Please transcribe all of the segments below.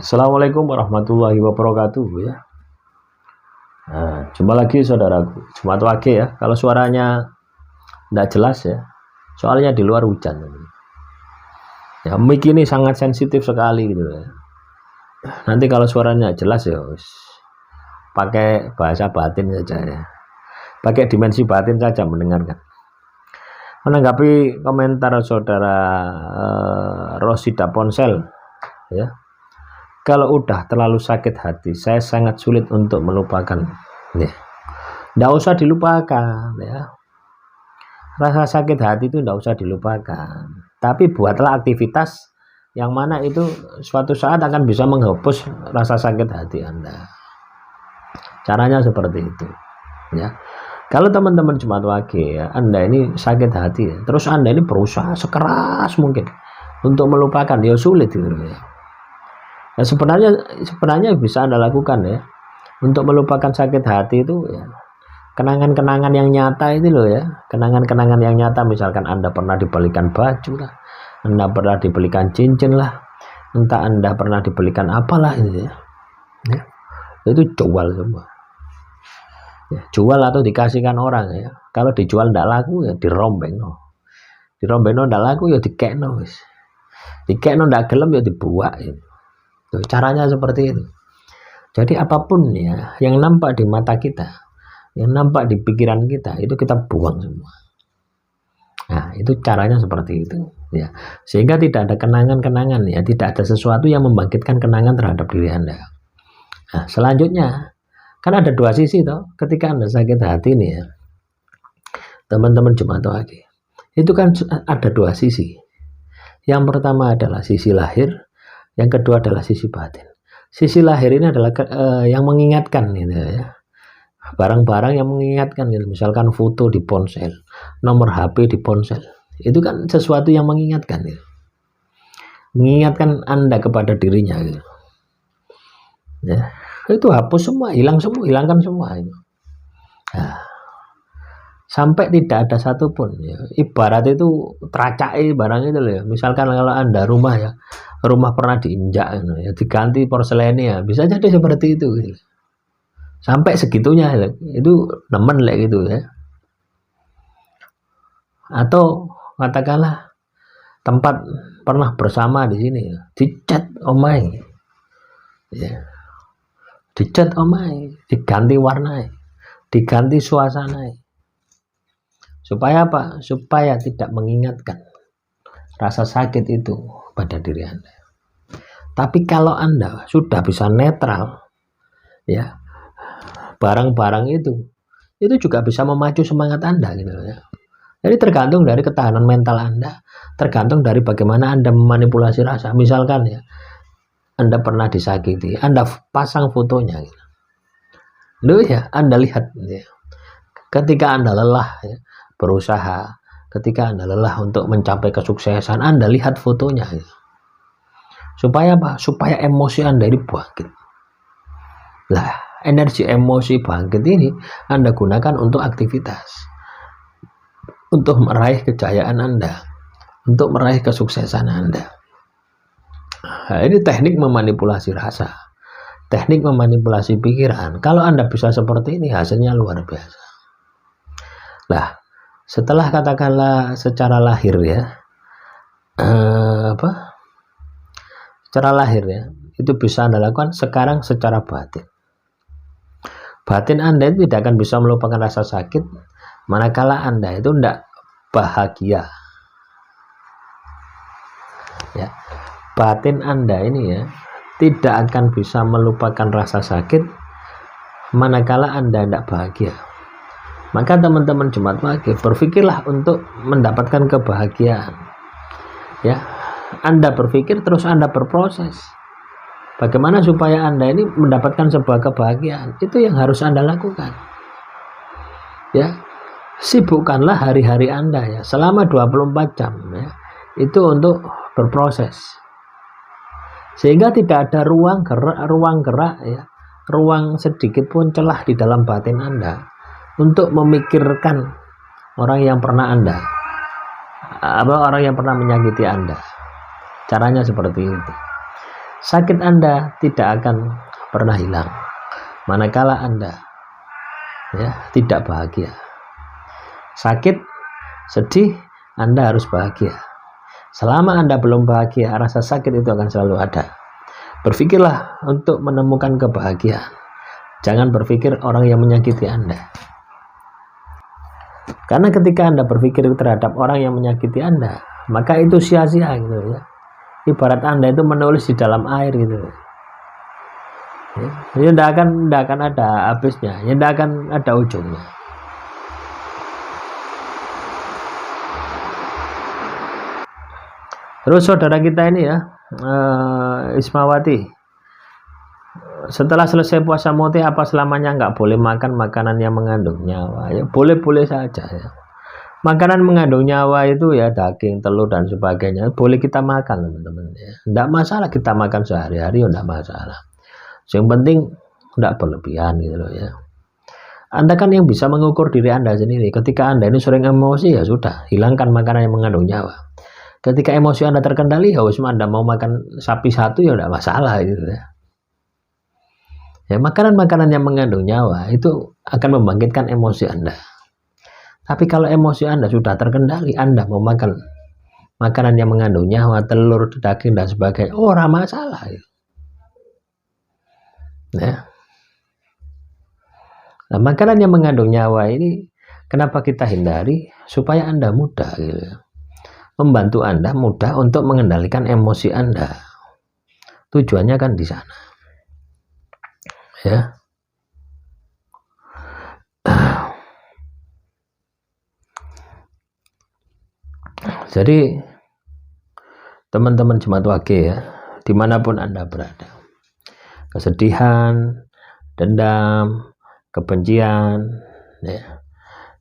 Assalamualaikum warahmatullahi wabarakatuh ya. Nah, jumpa lagi saudaraku. Jumat Wage ya. Kalau suaranya tidak jelas ya, soalnya di luar hujan. Ya, mic ini sangat sensitif sekali gitu ya. Nanti kalau suaranya jelas ya, pakai bahasa batin saja ya. Pakai dimensi batin saja mendengarkan. Menanggapi komentar saudara Rosida Ponsel ya. Kalau udah terlalu sakit hati, saya sangat sulit untuk melupakan. Nih, nggak usah dilupakan ya. Rasa sakit hati itu nggak usah dilupakan. Tapi buatlah aktivitas yang mana itu suatu saat akan bisa menghapus rasa sakit hati Anda. Caranya seperti itu. Ya. Kalau teman-teman Jumat Wage ya, Anda ini sakit hati, ya, terus Anda ini berusaha sekeras mungkin untuk melupakan, ya sulit gitu ya. Nah, sebenarnya bisa Anda lakukan ya untuk melupakan sakit hati itu ya, kenangan-kenangan yang nyata itu loh ya, kenangan-kenangan yang nyata, misalkan Anda pernah dibelikan baju lah, Anda pernah dibelikan cincin lah, entah Anda pernah dibelikan apalah itu ya, itu jual semua ya, jual atau dikasihkan orang ya. Kalau dijual tidak laku ya dirombeng tidak laku ya dikekno tidak gelem ya dibuat ya. Tuh, caranya seperti itu. Jadi apapun ya yang nampak di mata kita, yang nampak di pikiran kita, itu kita buang semua. Nah, itu caranya seperti itu ya. Sehingga tidak ada kenangan-kenangan ya, tidak ada sesuatu yang membangkitkan kenangan terhadap diri Anda. Nah, selanjutnya kan ada dua sisi toh. Ketika Anda sakit hati nih ya, teman-teman Jumat Wage, itu kan ada dua sisi. Yang pertama adalah sisi lahir, yang kedua adalah sisi batin. Sisi lahir ini adalah yang mengingatkan gitu ya. Barang-barang yang mengingatkan gitu. Misalkan foto di ponsel, nomor HP di ponsel. Itu kan sesuatu yang mengingatkan gitu. Mengingatkan Anda kepada dirinya gitu. Ya, itu hapus semua, hilangkan semua itu. Nah, sampai tidak ada satupun ya. Ibarat itu teracai barang itu loh ya. Misalkan kalau Anda rumah ya, rumah pernah diinjak ya, diganti porselennya, bisa jadi seperti itu gitu. Sampai segitunya ya. Itu nemen lah gitu ya. Atau katakanlah tempat pernah bersama di sini ya, dicat omai ya, dicat omai, diganti warna, diganti suasana. Supaya apa? Supaya tidak mengingatkan rasa sakit itu pada diri Anda. Tapi kalau Anda sudah bisa netral ya, barang-barang itu juga bisa memacu semangat Anda gitu ya. Jadi tergantung dari ketahanan mental Anda, tergantung dari bagaimana Anda memanipulasi rasa. Misalkan ya, Anda pernah disakiti, Anda pasang fotonya gitu. Loh ya, Anda lihat ya. Ketika Anda lelah ya, berusaha, ketika Anda lelah untuk mencapai kesuksesan, Anda lihat fotonya gitu. Supaya apa? Supaya emosi Anda ini bangkit. Lah, energi emosi bangkit ini Anda gunakan untuk aktivitas, untuk meraih kejayaan Anda, untuk meraih kesuksesan Anda. Nah, ini teknik memanipulasi rasa, teknik memanipulasi pikiran. Kalau Anda bisa seperti ini, hasilnya luar biasa. Lah, setelah katakanlah secara lahir ya, secara lahir ya, itu bisa Anda lakukan. Sekarang secara batin, batin Anda itu tidak akan bisa melupakan rasa sakit manakala Anda itu tidak bahagia ya. Batin Anda ini ya tidak akan bisa melupakan rasa sakit manakala Anda tidak bahagia. Maka teman-teman Jumat Wage, berpikirlah untuk mendapatkan kebahagiaan ya. Anda berpikir, terus Anda berproses bagaimana supaya Anda ini mendapatkan sebuah kebahagiaan. Itu yang harus Anda lakukan ya. Sibukkanlah hari-hari Anda ya selama 24 jam ya, itu untuk berproses, sehingga tidak ada ruang gerak ya, ruang sedikit pun celah di dalam batin Anda untuk memikirkan orang yang pernah orang yang pernah menyakiti Anda. Caranya seperti itu. sakit Anda tidak akan pernah hilang manakala Anda tidak bahagia. Sakit, sedih, Anda harus bahagia. Selama Anda belum bahagia, rasa sakit itu akan selalu ada. Berpikirlah untuk menemukan kebahagiaan. Jangan berpikir orang yang menyakiti Anda. Karena ketika Anda berpikir terhadap orang yang menyakiti Anda, maka itu sia-sia gitu ya. Ibarat Anda itu menulis di dalam air gitu. Ya, tidak akan ada habisnya, ya, tidak akan ada ujungnya. Terus saudara kita ini ya, Ismawati, setelah selesai puasa muti apa selamanya nggak boleh makan makanan yang mengandung nyawa? Ya boleh-boleh saja ya. Makanan mengandung nyawa itu ya daging, telur dan sebagainya boleh kita makan teman-teman ya. Nggak masalah kita makan sehari-hari, nggak masalah. Yang penting nggak berlebihan gitu loh ya. Anda kan yang bisa mengukur diri Anda sendiri. Ketika Anda ini sering emosi ya sudah, hilangkan makanan yang mengandung nyawa. Ketika emosi Anda terkendali, ya Anda mau makan sapi satu ya tidak masalah gitu ya. Ya makanan-makanan yang mengandung nyawa itu akan membangkitkan emosi Anda. Tapi kalau emosi Anda sudah terkendali, Anda mau makan makanan yang mengandung nyawa, telur, daging dan sebagainya, ora masalah gitu. Ya. Nah, makanan yang mengandung nyawa ini kenapa kita hindari? Supaya Anda mudah gitu. Membantu Anda mudah untuk mengendalikan emosi Anda. Tujuannya kan di sana. Ya. Jadi teman-teman Jemaat Wage ya, dimanapun Anda berada, kesedihan, dendam, kebencian, ya,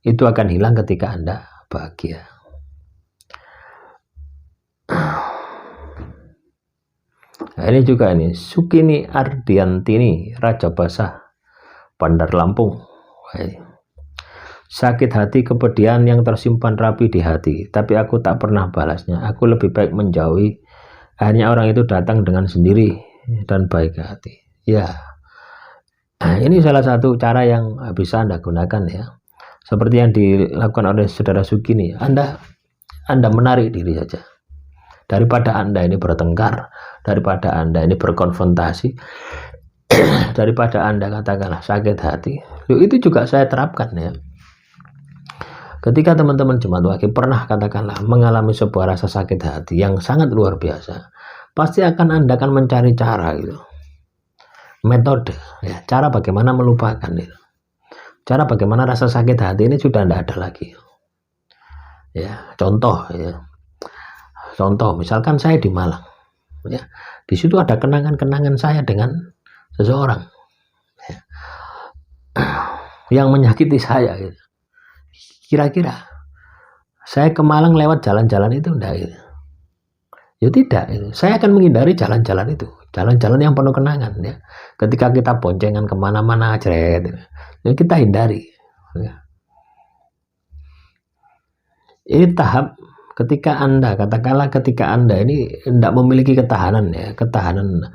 itu akan hilang ketika Anda bahagia. Nah, ini juga ini Sukini Ardiantini, Raja Basah, Bandar Lampung. Sakit hati kepedihan yang tersimpan rapi di hati, tapi aku tak pernah balasnya. Aku lebih baik menjauhi. Hanya orang itu datang dengan sendiri dan baik hati. Ya, nah, ini salah satu cara yang bisa Anda gunakan ya. Seperti yang dilakukan oleh saudara Sukini. Anda menarik diri saja. Daripada Anda ini bertengkar, daripada Anda ini berkonfrontasi, daripada Anda katakanlah sakit hati. Itu juga saya terapkan ya. Ketika teman-teman Jemaat Wage pernah katakanlah mengalami sebuah rasa sakit hati yang sangat luar biasa, pasti Anda akan mencari cara gitu. Metode ya, cara bagaimana melupakan gitu. Cara bagaimana rasa sakit hati ini sudah tidak ada lagi. Ya, contoh ya. Contoh misalkan saya di Malang. Ya. Di situ ada kenangan-kenangan saya dengan seseorang. Ya. Yang menyakiti saya gitu. Kira-kira saya ke Malang lewat jalan-jalan itu enggak gitu? Ya tidak, gitu. Saya akan menghindari jalan-jalan itu, jalan-jalan yang penuh kenangan ya. Ketika kita boncengan kemana-mana ceret, gitu. Ya kita hindari. Ya. Ini tahap ketika Anda katakanlah ketika Anda ini tidak memiliki ketahanan ya, ketahanan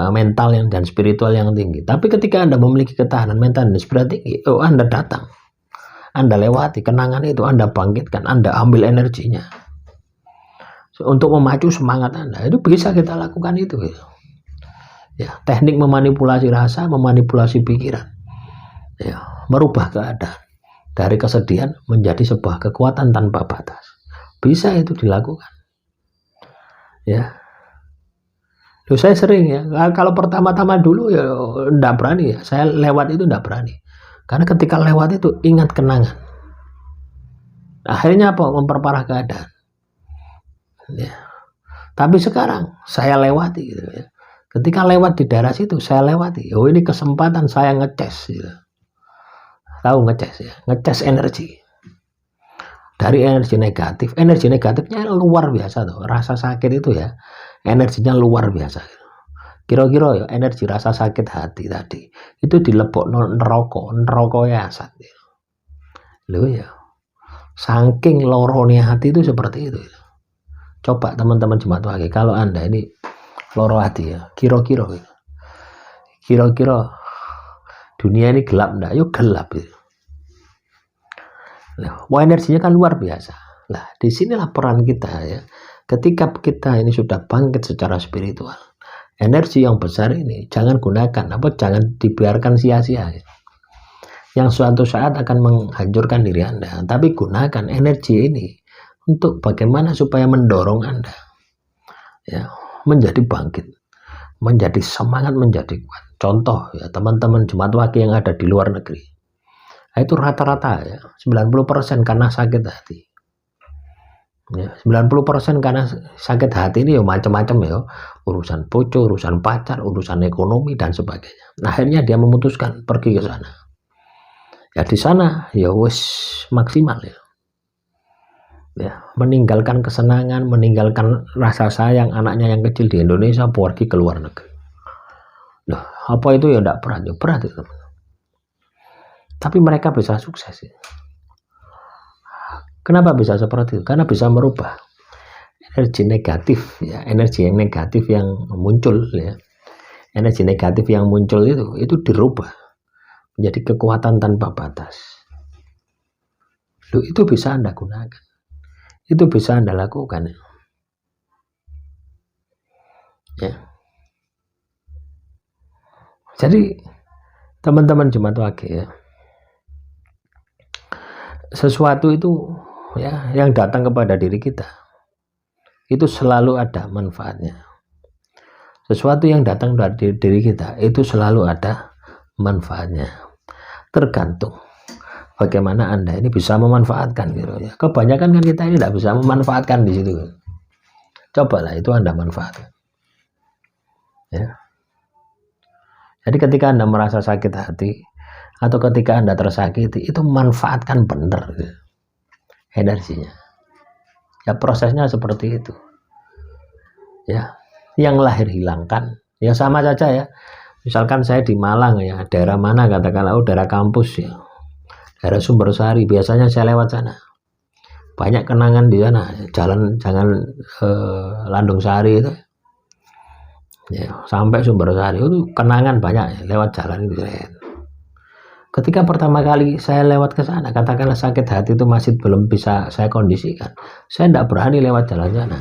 mental yang dan spiritual yang tinggi. Tapi ketika Anda memiliki ketahanan mental dan spiritual tinggi, Anda datang. Anda lewati kenangan itu, Anda bangkitkan, Anda ambil energinya untuk memacu semangat Anda. Itu bisa kita lakukan itu gitu. Ya, teknik memanipulasi rasa, memanipulasi pikiran, ya, merubah keadaan dari kesedihan menjadi sebuah kekuatan tanpa batas. Bisa itu dilakukan. Ya, saya sering ya. Kalau pertama-tama dulu ya enggak berani ya. Saya lewat itu enggak berani. Karena ketika lewat itu ingat kenangan. Akhirnya apa? Memperparah keadaan. Ya. Tapi sekarang saya lewati gitu ya. Ketika lewat di daerah situ saya lewati. Oh ini kesempatan saya ngeces gitu. Tahu ngeces ya? Ngeces energi. Dari energi negatifnya luar biasa tuh. Rasa sakit itu ya, energinya luar biasa. Kira-kira ya energi rasa sakit hati tadi itu dilebok neraka ya asat. Loh ya. Saking lorone hati itu seperti itu. Coba teman-teman Jemaat Wage, kalau Anda ini loro ati ya, kira-kira dunia ini gelap enggak? Yuk gelap gitu. Nah, energinya kan luar biasa. Nah, disinilah peran kita ya. Ketika kita ini sudah bangkit secara spiritual, energi yang besar ini jangan gunakan, jangan dibiarkan sia-sia. Ya. Yang suatu saat akan menghancurkan diri Anda, tapi gunakan energi ini untuk bagaimana supaya mendorong Anda ya menjadi bangkit, menjadi semangat, menjadi kuat. Contoh ya, teman-teman jemaat wakil yang ada di luar negeri. Nah, itu rata-rata ya 90% karena sakit hati. Ya, 90% karena sakit hati ini ya macam-macam ya, urusan bocor, urusan pacar, urusan ekonomi dan sebagainya. Nah, akhirnya dia memutuskan pergi ke sana. Ya di sana ya wis maksimal ya. Ya, meninggalkan kesenangan, meninggalkan rasa sayang anaknya yang kecil di Indonesia, pergi ke luar negeri. Nah, apa itu ya enggak berat, ya berat itu. Tapi mereka bisa sukses ya. Kenapa bisa seperti itu? Karena bisa merubah energi negatif ya, energi yang negatif yang muncul ya. Energi negatif yang muncul itu dirubah menjadi kekuatan tanpa batas. Loh, itu bisa Anda gunakan. Itu bisa Anda lakukan ya. Jadi teman-teman jemaat wakil ya, sesuatu itu ya yang datang kepada diri kita itu selalu ada manfaatnya. Sesuatu yang datang dari diri kita itu selalu ada manfaatnya. Tergantung bagaimana Anda ini bisa memanfaatkan gitu ya. Kebanyakan kan kita ini tidak bisa memanfaatkan di situ. Cobalah itu Anda manfaatkan. Ya. Jadi ketika Anda merasa sakit hati atau ketika Anda tersakiti, itu manfaatkan benar gitu, energinya. Ya prosesnya seperti itu. Ya, yang lahir hilangkan. Ya sama saja ya. Misalkan saya di Malang ya, daerah mana katakanlah daerah kampus ya. Daerah Sumbersari, biasanya saya lewat sana. Banyak kenangan di sana, jalan Landung Sari itu. Ya, sampai Sumbersari itu kenangan banyak ya, lewat jalan itu. Ketika pertama kali saya lewat ke sana, katakanlah sakit hati itu masih belum bisa saya kondisikan, saya tidak berani lewat jalan sana.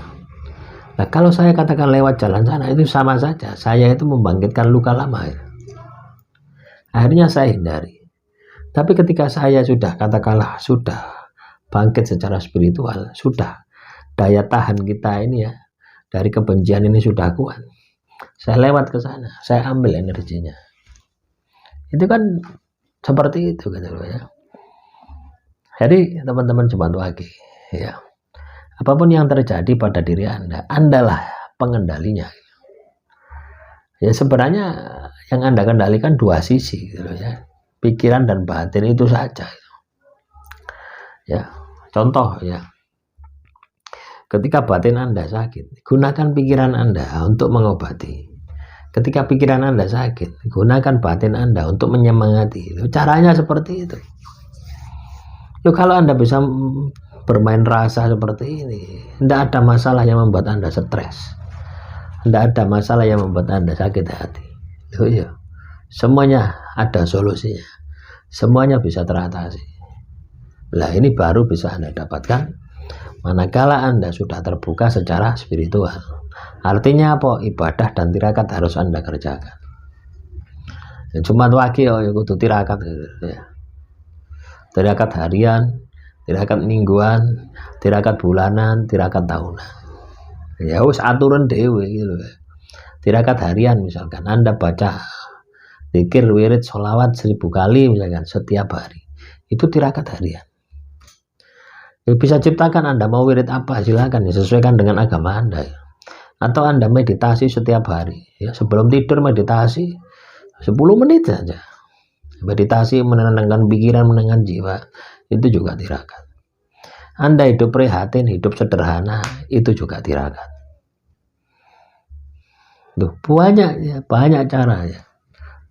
Nah, kalau saya katakan lewat jalan sana, itu sama saja saya itu membangkitkan luka lama ya. Akhirnya saya hindari. Tapi ketika saya sudah katakanlah sudah bangkit secara spiritual, sudah daya tahan kita ini ya dari kebencian ini sudah kuat, saya lewat ke sana, saya ambil energinya. Itu kan seperti itu gitu loh ya. Jadi teman-teman jemaat wakil ya, apapun yang terjadi pada diri Anda, Andalah pengendalinya. Ya sebenarnya yang Anda kendalikan dua sisi gitu loh ya, pikiran dan batin itu saja. Ya contoh ya, ketika batin Anda sakit, gunakan pikiran Anda untuk mengobati. Ketika pikiran Anda sakit, gunakan batin Anda untuk menyemangati. Caranya seperti itu. Loh, kalau Anda bisa bermain rasa seperti ini, tidak ada masalah yang membuat Anda stres. Tidak ada masalah yang membuat Anda sakit hati. Loh, ya. Semuanya ada solusinya. Semuanya bisa teratasi. Nah, ini baru bisa Anda dapatkan manakala Anda sudah terbuka secara spiritual. Artinya apa? Ibadah dan tirakat harus Anda kerjakan. Jumat wakil ya kudu tirakat ya. Tirakat harian, tirakat mingguan, tirakat bulanan, tirakat tahunan. Ya wis aturan dhewe gitu ya. Tirakat harian misalkan Anda baca zikir, wirid, sholawat 1000 kali misalkan setiap hari. Itu tirakat harian. Ya, bisa ciptakan Anda mau wirid apa silakan ya, sesuaikan dengan agama Anda ya. Atau Anda meditasi setiap hari ya, sebelum tidur meditasi 10 menit saja. Meditasi menenangkan pikiran, menenangkan jiwa, itu juga tirakat. Anda hidup prihatin, hidup sederhana, itu juga tirakat. Duh, banyak cara ya.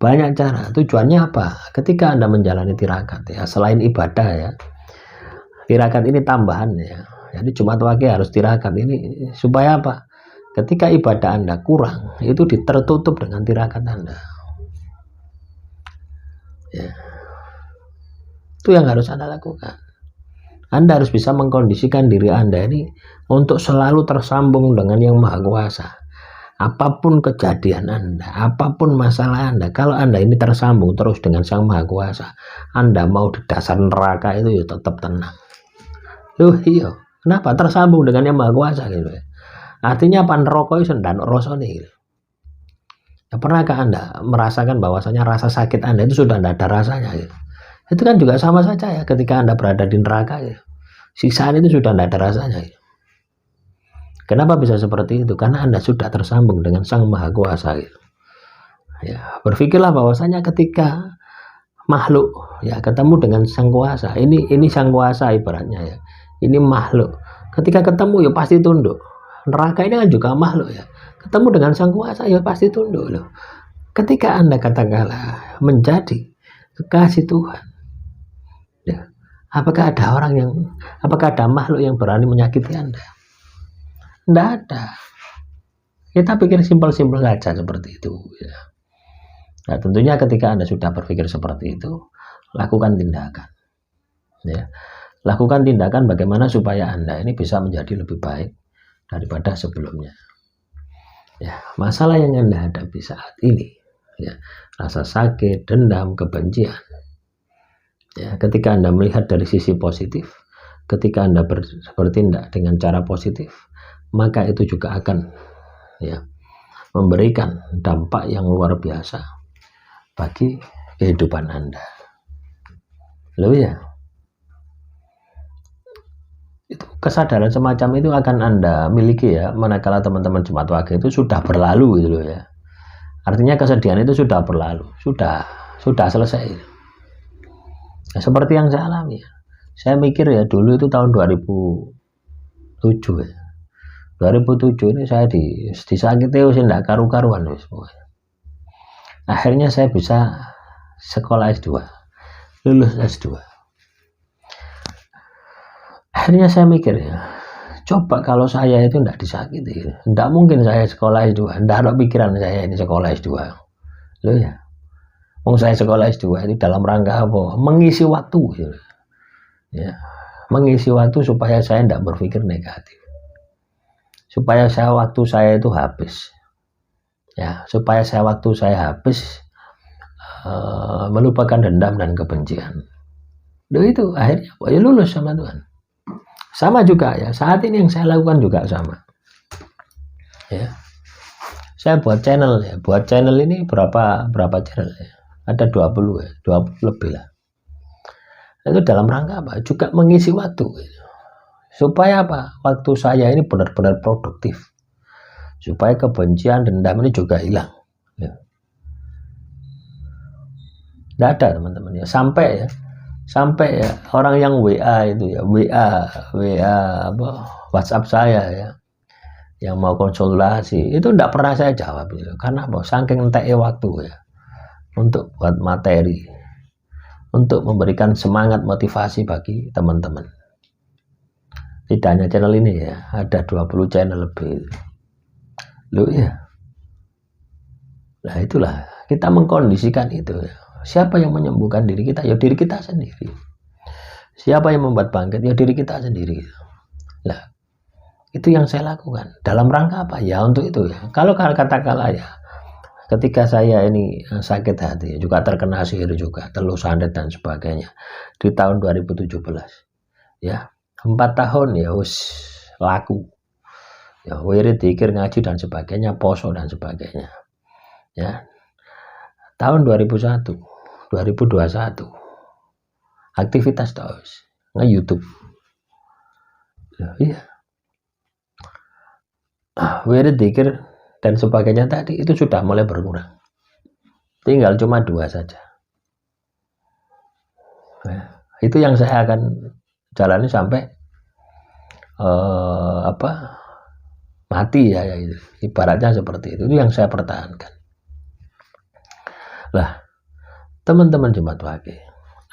Banyak cara. Tujuannya apa? Ketika Anda menjalani tirakat ya, selain ibadah ya, tirakat ini tambahan ya. Jadi Jumat wakil harus tirakat ini supaya apa? Ketika ibadah Anda kurang, itu tertutup dengan tirakat Anda. Ya. Itu yang harus Anda lakukan. Anda harus bisa mengkondisikan diri Anda ini untuk selalu tersambung dengan Yang Maha Kuasa. Apapun kejadian Anda, apapun masalah Anda, kalau Anda ini tersambung terus dengan Sang Maha Kuasa, Anda mau di dasar neraka itu ya tetap tenang. Loh iya, kenapa? Tersambung dengan Yang Maha Kuasa gitu ya. Artinya apa? Neraka itu sendan rasane gitu. Ya, pernahkah Anda merasakan bahwasanya rasa sakit Anda itu sudah tidak ada rasanya gitu? Itu kan juga sama saja ya ketika Anda berada di neraka gitu. Siksaan itu sudah tidak ada rasanya gitu. Kenapa bisa seperti itu? Karena Anda sudah tersambung dengan Sang Maha Kuasa gitu. Ya, berpikirlah bahwasanya ketika makhluk ya ketemu dengan Sang Kuasa, ini Sang Kuasa ibaratnya ya. Ini makhluk. Ketika ketemu ya pasti tunduk. Neraka ini kan juga makhluk ya. Ketemu dengan Sang Kuasa ya pasti tunduk loh. Ketika Anda katakanlah menjadi kekasih Tuhan, ya, apakah ada makhluk yang berani menyakiti Anda? Tidak ada. Kita pikir simpel-simpel saja seperti itu ya. Nah, tentunya ketika Anda sudah berpikir seperti itu, lakukan tindakan ya. Lakukan tindakan bagaimana supaya Anda ini bisa menjadi lebih baik daripada sebelumnya ya. Masalah yang Anda hadapi saat ini ya, rasa sakit, dendam, kebencian ya, ketika Anda melihat dari sisi positif, ketika Anda bertindak dengan cara positif, maka itu juga akan ya memberikan dampak yang luar biasa bagi kehidupan Anda. Loh ya, itu kesadaran semacam itu akan Anda miliki ya manakala teman-teman Jumat Wage itu sudah berlalu gitu loh ya. Artinya kesedihan itu sudah berlalu, sudah selesai. Nah, seperti yang saya alami ya. Saya mikir ya dulu itu tahun 2007 ya. 2007 ini saya disakiti usia tidak karu-karuan. Akhirnya saya bisa sekolah S2, lulus S2. Akhirnya saya mikir ya, coba kalau saya itu tidak disakiti, tidak mungkin saya sekolah S2, tidak ada pikiran saya ini sekolah S2. Loh ya, saya sekolah S2 itu dalam rangka apa? Mengisi waktu ya, mengisi waktu supaya saya tidak berpikir negatif. Supaya waktu saya itu habis ya, supaya waktu saya habis melupakan dendam dan kebencian. Loh itu akhirnya ya lulus sama Tuhan. Sama juga ya, saat ini yang saya lakukan juga sama ya. Saya buat channel ini berapa channel ya, ada 20 ya, 20 lebih lah. Itu dalam rangka apa? Juga mengisi waktu gitu. Supaya apa? Waktu saya ini benar-benar produktif. Supaya kebencian, dendam ini juga hilang. Ya. Tidak ada teman-teman ya. Sampai ya orang yang WA itu ya, WA apa, WhatsApp saya ya, yang mau konsultasi itu tidak pernah saya jawab gitu. Karena apa? Saking enteknya waktu ya untuk buat materi, untuk memberikan semangat motivasi bagi teman-teman. Tidak hanya channel ini ya, ada 20 channel lebih. Loh ya. Nah itulah, kita mengkondisikan itu ya. Siapa yang menyembuhkan diri kita? Ya diri kita sendiri. Siapa yang membuat bangkit? Ya diri kita sendiri. Nah, itu yang saya lakukan. Dalam rangka apa? Ya untuk itu ya. Kalau katakanlah ya, ketika saya ini sakit hati, juga terkena sihir juga, telur sandet dan sebagainya, di tahun 2017 ya, 4 tahun ya laku ya, wirid, dzikir, ngaji dan sebagainya, poso dan sebagainya ya. Tahun 2021 aktivitas terus nge-YouTube ya, iya. Wirid, dzikir dan sebagainya tadi itu sudah mulai berkurang, tinggal cuma 2 saja ya. Itu yang saya akan jalani sampai mati ya itu. Ibaratnya seperti itu yang saya pertahankan. Lah, teman-teman Jumat Wage,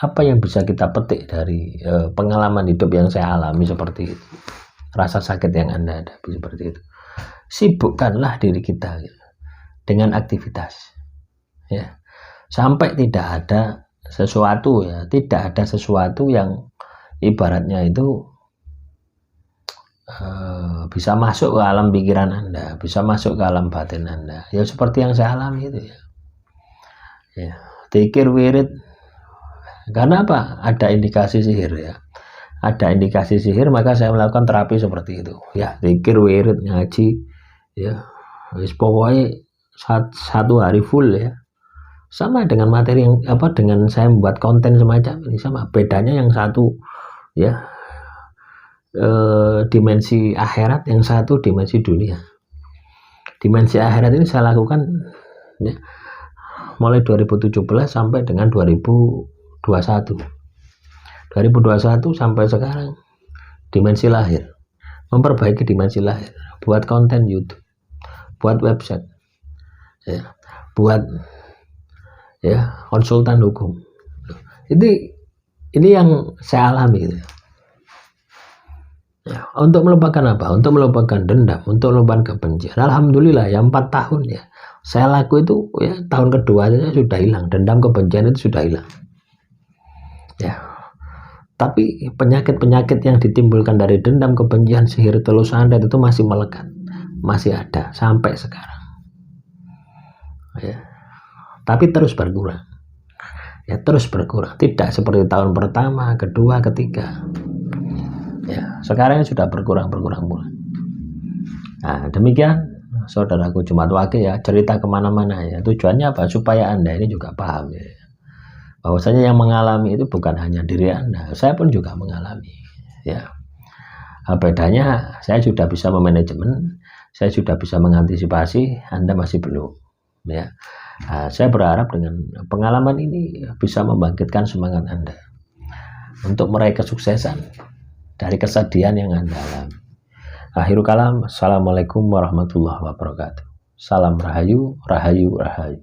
apa yang bisa kita petik dari pengalaman hidup yang saya alami seperti itu, rasa sakit yang Anda hadapi seperti itu? sibukkanlah diri kita gitu, dengan aktivitas, ya, sampai tidak ada sesuatu, ya, tidak ada sesuatu yang ibaratnya itu bisa masuk ke alam pikiran Anda, bisa masuk ke alam batin Anda, ya seperti yang saya alami itu, ya. Ya, zikir wirid, karena apa? Ada indikasi sihir, ya. Ada indikasi sihir, maka saya melakukan terapi seperti itu, ya, zikir wirid, ngaji, ya, wis pokoknya satu hari full, ya, sama dengan materi yang apa, dengan saya membuat konten semacam ini, sama bedanya yang satu, ya, dimensi akhirat, yang satu dimensi dunia. Dimensi akhirat ini saya lakukan, ya, mulai 2017 sampai dengan 2021 sampai sekarang. Dimensi lahir, memperbaiki dimensi lahir, buat konten YouTube, buat website, ya, buat, ya, konsultan hukum. Ini yang saya alami, gitu. Ya, untuk melupakan apa? Untuk melupakan dendam, untuk melupakan kebencian. Alhamdulillah, ya, 4 tahun, ya, saya laku itu, ya, tahun kedua saja sudah hilang, dendam kebencian itu sudah hilang, ya. Tapi penyakit-penyakit yang ditimbulkan dari dendam kebencian, sihir telus santet itu masih melekat, masih ada sampai sekarang, ya. Tapi terus berkurang, ya, terus berkurang, tidak seperti tahun pertama, kedua, ketiga, ya, sekarang sudah berkurang. Nah, demikian saudaraku Jumat Wage, ya, cerita kemana-mana, ya, tujuannya apa? Supaya Anda ini juga paham, ya, bahwasanya yang mengalami itu bukan hanya diri Anda, saya pun juga mengalami, ya. Bedanya saya sudah bisa memanajemen, saya sudah bisa mengantisipasi, Anda masih belum, ya. Nah, saya berharap dengan pengalaman ini bisa membangkitkan semangat Anda untuk meraih kesuksesan dari kesedihan yang Anda alami. Akhirul kalam, assalamualaikum warahmatullahi wabarakatuh. Salam rahayu, rahayu, rahayu.